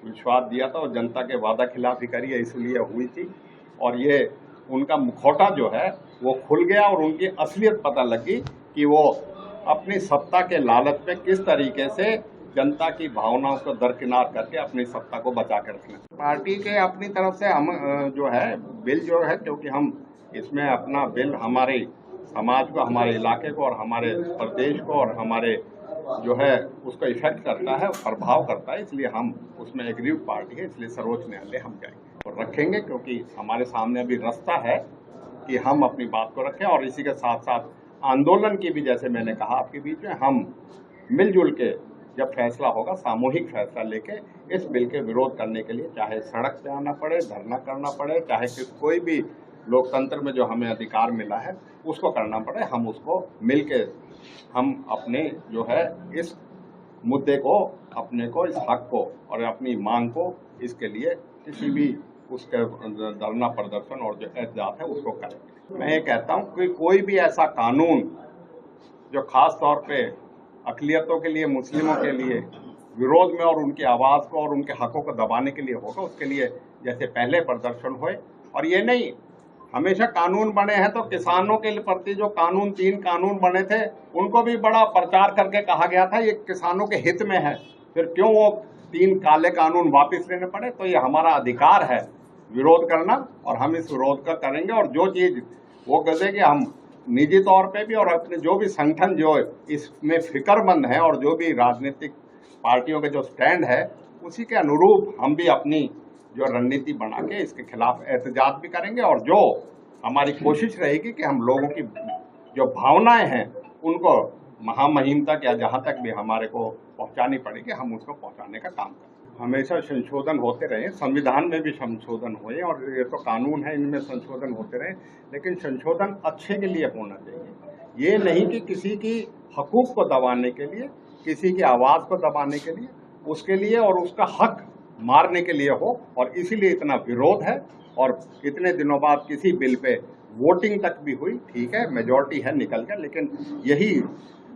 विश्वास दिया था और जनता के वादा खिलाफी करी है, इसलिए हुई थी। और ये उनका मुखौटा जो है वो खुल गया और उनकी असलियत पता लगी कि वो अपनी सत्ता के लालच पे किस तरीके से जनता की भावनाओं को दरकिनार करके अपनी सत्ता को बचा कर रखना। पार्टी के अपनी तरफ से हम जो है बिल जो है, क्योंकि हम इसमें अपना बिल हमारे समाज को, हमारे इलाके को और हमारे प्रदेश को और हमारे जो है उसको इफेक्ट करता है, प्रभाव करता है, इसलिए हम उसमें एग्रीव पार्टी है, इसलिए सर्वोच्च न्यायालय हम जाएंगे और रखेंगे, क्योंकि हमारे सामने अभी रास्ता है कि हम अपनी बात को रखें। और इसी के साथ साथ आंदोलन की भी, जैसे मैंने कहा आपके बीच में, हम मिलजुल के जब फैसला होगा, सामूहिक फैसला लेके इस बिल के विरोध करने के लिए, चाहे सड़क पे आना पड़े, धरना करना पड़े, चाहे कोई भी लोकतंत्र में जो हमें अधिकार मिला है उसको करना पड़े, हम उसको मिलके हम अपने जो है इस मुद्दे को, अपने को, इस हक को और अपनी मांग को, इसके लिए किसी भी उसके धरना प्रदर्शन और जो एहतजाज है उसको करें। मैं ये कहता हूँ कि कोई भी ऐसा कानून जो खास तौर पे अक़लियतों के लिए, मुस्लिमों के लिए विरोध में और उनकी आवाज़ को और उनके हकों को दबाने के लिए होगा, उसके लिए जैसे पहले प्रदर्शन हुए। और ये नहीं, हमेशा कानून बने हैं तो किसानों के प्रति जो कानून, 3 कानून बने थे, उनको भी बड़ा प्रचार करके कहा गया था ये किसानों के हित में है, फिर क्यों वो 3 काले कानून वापस लेने पड़े? तो ये हमारा अधिकार है विरोध करना और हम इस विरोध का करेंगे। और जो चीज़ वो कहते कि हम निजी तौर पे भी और अपने जो भी संगठन जो इसमें फिक्रमंद हैं और जो भी राजनीतिक पार्टियों के जो स्टैंड है, उसी के अनुरूप हम भी अपनी जो रणनीति बना के इसके खिलाफ एहतजाज भी करेंगे। और जो हमारी कोशिश रहेगी कि हम लोगों की जो भावनाएं हैं उनको महामहिम तक या जहाँ तक भी हमारे को पहुँचानी पड़ेगी, हम उसको पहुँचाने का काम करें। हमेशा संशोधन होते रहे, संविधान में भी संशोधन हुए और ये तो कानून है, इनमें संशोधन होते रहे, लेकिन संशोधन अच्छे के लिए होना चाहिए। ये नहीं कि किसी की हकूक़ को दबाने के लिए, किसी की आवाज़ को दबाने के लिए, उसके लिए और उसका हक मारने के लिए हो। और इसीलिए इतना विरोध है। और इतने दिनों बाद किसी बिल पे वोटिंग तक भी हुई, ठीक है, मेजॉरिटी है, निकल गया, लेकिन यही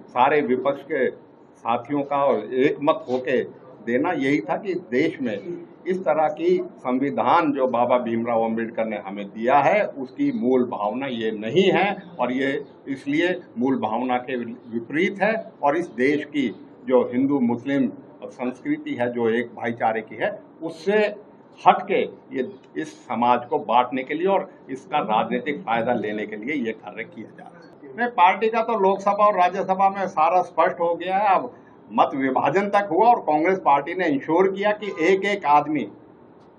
सारे विपक्ष के साथियों का एक मत होके देना यही था कि देश में इस तरह की संविधान जो बाबा भीमराव अम्बेडकर ने हमें दिया है उसकी मूल भावना ये नहीं है और ये इसलिए मूल भावना के विपरीत है। और इस देश की जो हिंदू मुस्लिम संस्कृति है, जो एक भाईचारे की है, उससे हट के ये इस समाज को बांटने के लिए और इसका राजनीतिक फायदा लेने के लिए ये कार्य किया जा रहा है। पार्टी का तो लोकसभा और राज्यसभा में सारा स्पष्ट हो गया है। अब मत विभाजन तक हुआ और कांग्रेस पार्टी ने इंश्योर किया कि एक आदमी,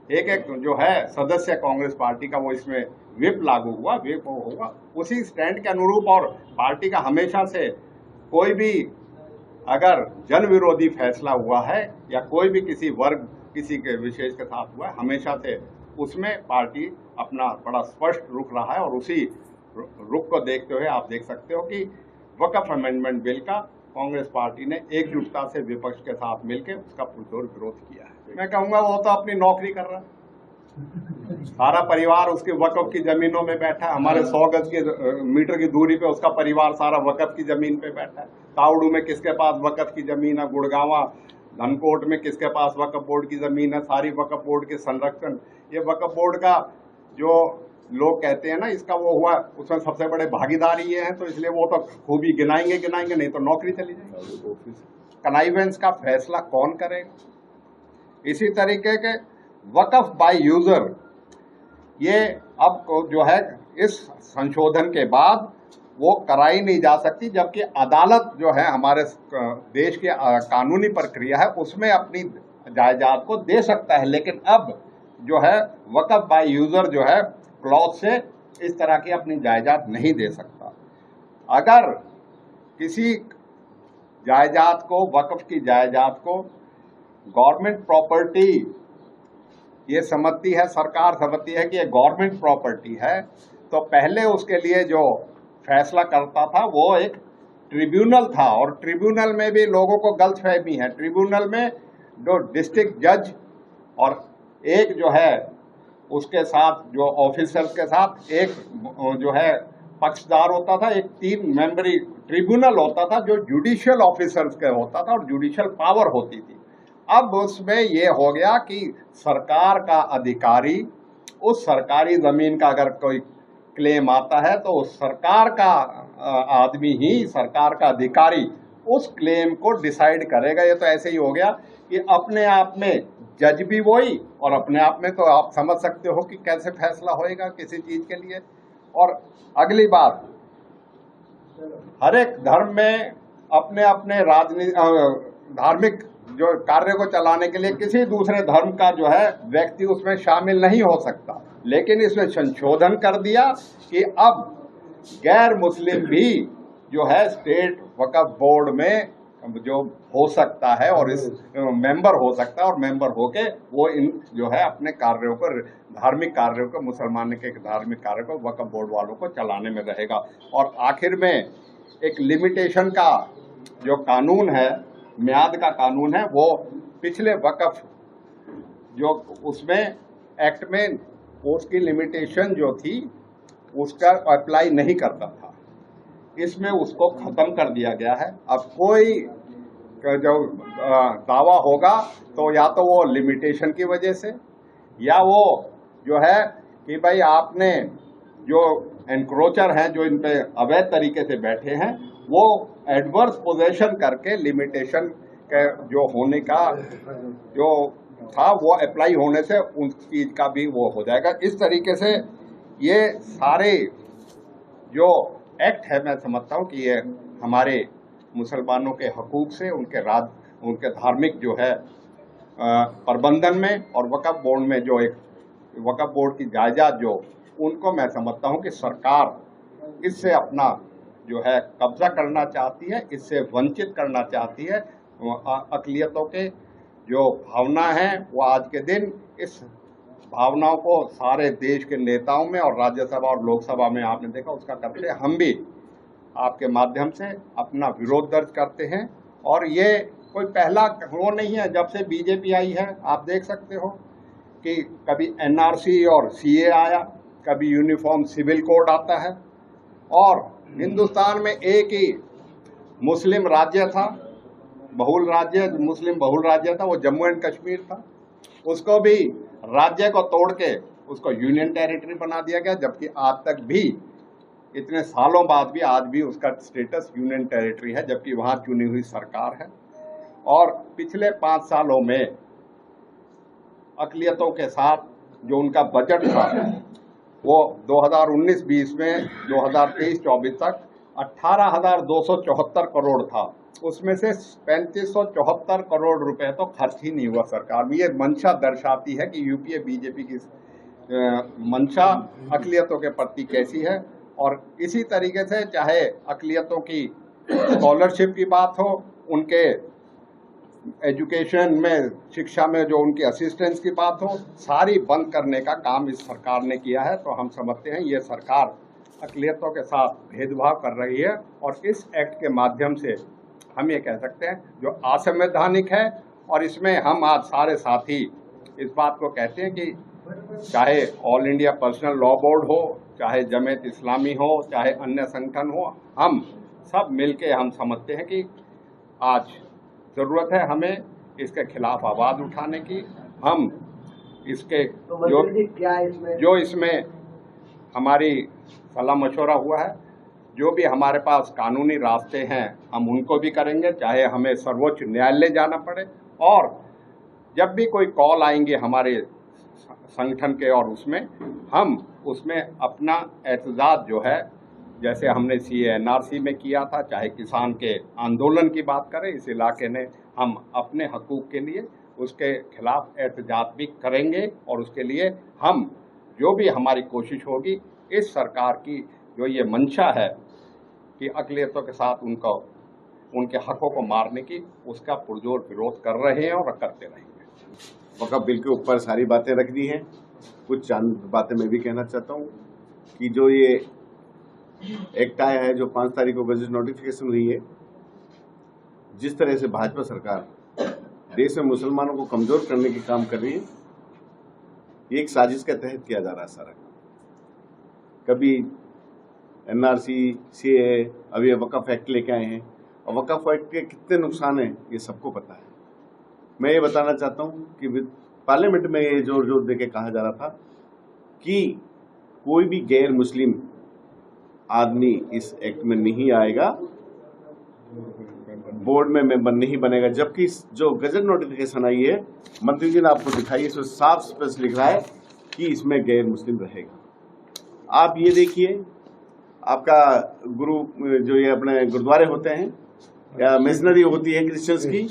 एक जो है सदस्य कांग्रेस पार्टी का, वो इसमें व्हिप लागू हुआ, व्हिप होगा उसी स्टैंड के अनुरूप। और पार्टी का हमेशा से कोई भी अगर जन विरोधी फैसला हुआ है या कोई भी किसी वर्ग, किसी के विशेष के साथ हुआ है, हमेशा से उसमें पार्टी अपना बड़ा स्पष्ट रुख रहा है। और उसी रुख को देखते हुए आप देख सकते हो कि वक्फ अमेंडमेंट बिल का कांग्रेस पार्टी ने एकजुटता से विपक्ष के साथ मिलकर उसका पुरजोर विरोध किया है। मैं कहूँगा वो तो अपनी नौकरी कर रहा है, सारा परिवार उसके वक्फ की जमीनों में बैठा है। हमारे 100 गज के मीटर की दूरी पे उसका परिवार सारा वक्फ की जमीन पे बैठा है। तावड़ू में किसके पास वक्फ की जमीन है, गुड़गावा धनकोट में किसके पास वक्फ बोर्ड की जमीन है, सारी वक्फ बोर्ड के संरक्षण, ये वक्फ बोर्ड का जो लोग कहते हैं ना, इसका वो हुआ, उसमें सबसे बड़े भागीदार ये हैं, तो इसलिए वो तो खूबी गिनाएंगे, नहीं तो नौकरी चली जाएगी। कनाइवेंस का फैसला कौन करेगा? इसी तरीके के वक्फ बाय यूजर, ये अब जो है इस संशोधन के बाद वो कराई नहीं जा सकती, जबकि अदालत जो है हमारे देश की कानूनी प्रक्रिया है उसमें अपनी जायदाद को दे सकता है। लेकिन अब जो है वक्फ बाय यूजर जो है क्लॉज से इस तरह की अपनी जायदाद नहीं दे सकता। अगर किसी जायदाद को, वक्फ की जायदाद को गवर्नमेंट प्रॉपर्टी ये समझती है, सरकार समझती है कि ये गवर्नमेंट प्रॉपर्टी है, तो पहले उसके लिए जो फैसला करता था वो एक ट्रिब्यूनल था। और ट्रिब्यूनल में भी लोगों को गलतफहमी है। ट्रिब्यूनल में जो डिस्ट्रिक्ट जज और एक जो है उसके साथ जो ऑफिसर्स के साथ एक जो है पक्षदार होता था, एक 3 मेंबरी ट्रिब्यूनल होता था जो जुडिशियल ऑफिसर्स का होता था और जुडिशियल पावर होती थी। अब उसमें ये हो गया कि सरकार का अधिकारी, उस सरकारी जमीन का अगर कोई क्लेम आता है तो उस सरकार का आदमी ही, सरकार का अधिकारी उस क्लेम को डिसाइड करेगा। ये तो ऐसे ही हो गया कि अपने आप में जज भी वही, और अपने आप में तो आप समझ सकते हो कि कैसे फैसला होएगा किसी चीज के लिए। और अगली बात, हर एक धर्म में अपने अपने धार्मिक जो कार्य को चलाने के लिए किसी दूसरे धर्म का जो है व्यक्ति उसमें शामिल नहीं हो सकता, लेकिन इसमें संशोधन कर दिया कि अब गैर मुस्लिम भी जो है स्टेट वक्फ बोर्ड में जो हो सकता है और इस मेंबर हो सकता है, और मेंबर होके वो इन जो है अपने कार्यों को, धार्मिक कार्यों को, मुसलमान के धार्मिक कार्य को वक्फ बोर्ड वालों को चलाने में रहेगा। और आखिर में एक लिमिटेशन का जो कानून है, म्याद का कानून है, वो पिछले वक्फ जो उसमें एक्ट में उसकी लिमिटेशन जो थी उसका अप्लाई नहीं करता था, इसमें उसको खत्म कर दिया गया है। अब कोई जो दावा होगा तो या तो वो लिमिटेशन की वजह से, या वो जो है कि भाई आपने जो एनक्रोचर हैं, जो इन पे अवैध तरीके से बैठे हैं, वो एडवर्स पोजेशन करके लिमिटेशन के जो होने का जो था वो अप्लाई होने से उस चीज का भी वो हो जाएगा। इस तरीके से ये सारे जो एक्ट है, मैं समझता हूँ कि ये हमारे मुसलमानों के हकूक से, उनके धार्मिक जो है प्रबंधन में और वक्फ बोर्ड में जो एक वक्फ बोर्ड की जायदाद जो, उनको मैं समझता हूँ कि सरकार इससे अपना जो है कब्जा करना चाहती है, इससे वंचित करना चाहती है। अक़लियतों के जो भावना है वो आज के दिन इस भावनाओं को सारे देश के नेताओं में और राज्यसभा और लोकसभा में आपने देखा उसका करते हैं। हम भी आपके माध्यम से अपना विरोध दर्ज करते हैं, और ये कोई पहला वो नहीं है। जब से बीजेपी आई है आप देख सकते हो कि कभी एनआरसी और सीए आया, कभी यूनिफॉर्म सिविल कोड आता है, और हिंदुस्तान में एक ही मुस्लिम राज्य था, बहुल राज्य, मुस्लिम बहुल राज्य था, वो जम्मू एंड कश्मीर था। उसको भी राज्य को तोड़ के उसको यूनियन टेरिटरी बना दिया गया, जबकि आज तक भी, इतने सालों बाद भी आज भी उसका स्टेटस यूनियन टेरिटरी है, जबकि वहां चुनी हुई सरकार है। और पिछले 5 सालों में अक़लियतों के साथ जो उनका बजट था वो 2019-20 में 2023-24 तक 18,274 करोड़ था। उसमें से 3574 करोड़ रुपए तो खर्च ही नहीं हुआ सरकार में। ये मंशा दर्शाती है कि यूपीए बीजेपी की मंशा अक़लियतों के प्रति कैसी है। और इसी तरीके से चाहे अक़लियतों की स्कॉलरशिप की बात हो, उनके एजुकेशन में, शिक्षा में जो उनकी असिस्टेंस की बात हो, सारी बंद करने का काम इस सरकार ने किया है। तो हम समझते हैं ये सरकार अक़लियतों के साथ भेदभाव कर रही है, और इस एक्ट के माध्यम से हम ये कह सकते हैं जो असंवैधानिक है। और इसमें हम आज सारे साथी इस बात को कहते हैं कि चाहे all India personal law board हो, चाहे जमात इस्लामी हो, चाहे अन्य संगठन हो, हम सब मिलके हम समझते हैं कि आज ज़रूरत है हमें इसके खिलाफ आवाज़ उठाने की। हम इसके जो इसमें हमारी सलाह मशवरा हुआ है, जो भी हमारे पास कानूनी रास्ते हैं हम उनको भी करेंगे, चाहे हमें सर्वोच्च न्यायालय जाना पड़े। और जब भी कोई कॉल आएंगे हमारे संगठन के, और हम उसमें अपना एहतजाज जो है, जैसे हमने CA/NRC में किया था, चाहे किसान के आंदोलन की बात करें, इस इलाके ने हम अपने हकूक़ के लिए उसके खिलाफ एहतजाज भी करेंगे। और उसके लिए हम जो भी हमारी कोशिश होगी, इस सरकार की जो ये मंशा है कि अक़लियतों के साथ उनके हकों को मारने की, उसका पुरजोर विरोध कर रहे हैं और करते रहेंगे। वक्फ बिल के ऊपर सारी बातें रख दी हैं। कुछ चंद बातें मैं भी कहना चाहता हूँ कि जो ये एक्ट आया है, जो 5 तारीख को गजट नोटिफिकेशन हुई है, जिस तरह से भाजपा सरकार देश में मुसलमानों को कमजोर करने की काम कर रही है, ये एक साजिश के तहत किया जा रहा है सारा काम। कभी NRC, CA, अभी वक्फ एक्ट लेके आए हैं, और वक्फ एक्ट के कितने नुकसान हैं ये सबको पता है। मैं ये बताना चाहता हूँ कि पार्लियामेंट में ये जोर जोर देके कहा जा रहा था कि कोई भी गैर मुस्लिम आदमी इस एक्ट में नहीं आएगा, बोर्ड में मेंबर नहीं बनेगा। जबकि जो गजट नोटिफिकेशन आई है, मंत्री जी ने आपको दिखाई, इसमें साफ स्पष्ट लिख रहा है कि इसमें गैर मुस्लिम रहेगा। आप ये देखिए, आपका गुरु जो ये अपने गुरुद्वारे होते हैं या मिशनरी होती है क्रिश्चियंस की,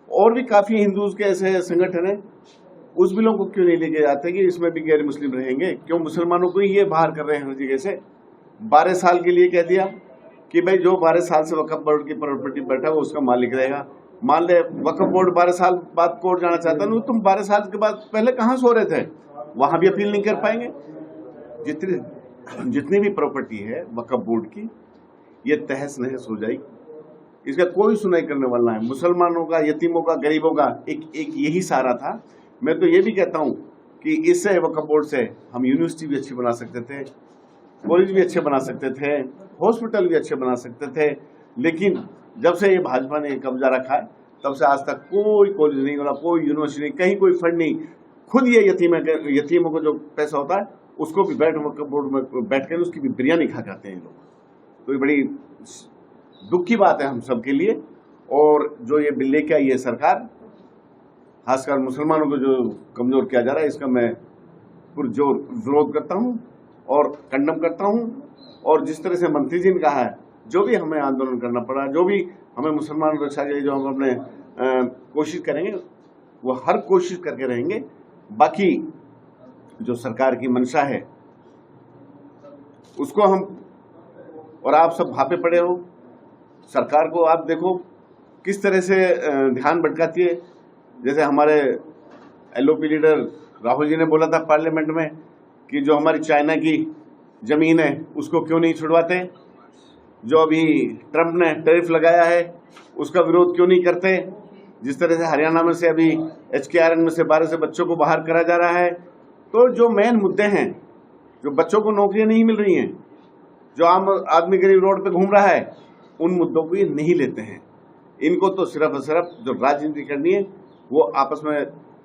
और भी काफी हिंदूज के ऐसे संगठन है, उस बिलों को क्यों नहीं लेके जाते कि इसमें भी गैर मुस्लिम रहेंगे? क्यों मुसलमानों को ये बाहर कर रहे हैं हर जगह से? 12 साल के लिए कह दिया कि भाई जो 12 साल से वक्फ बोर्ड की प्रॉपर्टी बैठा वो उसका मालिक रहेगा। मान ले वक्फ बोर्ड 12 साल बाद कोर्ट जाना चाहता है, तुम 12 साल के बाद पहले कहाँ सो रहे थे? वहां भी अपील नहीं कर पाएंगे। जितनी भी प्रॉपर्टी है वक्फ बोर्ड की, ये तहस नहस हो जाएगी, इसका कोई सुनाई करने वाला है। मुसलमानों का, यतीमों का, गरीबों का एक यही सहारा था। मैं तो ये भी कहता हूँ कि इससे वक्फ बोर्ड से हम यूनिवर्सिटी भी अच्छी बना सकते थे, कॉलेज भी अच्छे बना सकते थे, हॉस्पिटल भी अच्छे बना सकते थे। लेकिन जब से ये भाजपा ने कब्जा रखा है, तब से आज तक कोई कॉलेज नहीं बना, कोई यूनिवर्सिटी नहीं, कहीं कोई फंड नहीं। खुद ये यतीमों को जो पैसा होता है उसको भी वक्फ बोर्ड में बैठ कर उसकी भी बिरयानी खा जाते हैं लोग। तो ये बड़ी दुख की बात है हम सबके लिए। और जो ये बिल लेके आई है सरकार, खासकर मुसलमानों को जो कमजोर किया जा रहा है, इसका मैं पुरजोर विरोध करता हूं और कंडम करता हूं। और जिस तरह से मंत्री जी ने कहा है, जो भी हमें आंदोलन करना पड़ा, जो भी हमें मुसलमान रक्षा के लिए जो हम अपने कोशिश करेंगे, वो हर कोशिश करके रहेंगे। बाकी जो सरकार की मंशा है उसको हम, और आप सब भापे पड़े हो, सरकार को आप देखो किस तरह से ध्यान भटकाती है। जैसे हमारे एलओपी लीडर राहुल जी ने बोला था पार्लियामेंट में कि जो हमारी चाइना की जमीन है उसको क्यों नहीं छुड़वाते, जो अभी ट्रंप ने टैरिफ लगाया है उसका विरोध क्यों नहीं करते, जिस तरह से हरियाणा में से अभी HKRN में से 12 से बच्चों को बाहर करा जा रहा है। तो जो मेन मुद्दे हैं, जो बच्चों को नौकरियां नहीं मिल रही हैं, जो आम आदमी गरीब रोड पे घूम रहा है, उन मुद्दों को ये नहीं लेते हैं। इनको तो सिर्फ और सिर्फ जो राजनीति करनी है वो आपस में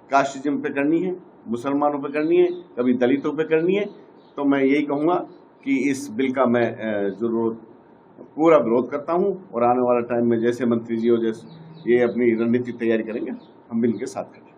कास्टिज्म पे करनी है, मुसलमानों पे करनी है, कभी दलितों पे करनी है। तो मैं यही कहूँगा कि इस बिल का मैं जरूर पूरा विरोध करता हूँ, और आने वाला टाइम में जैसे मंत्री जी हो, जैसे ये अपनी रणनीति तैयारी करेंगे, हम बिल के साथ करेंगे।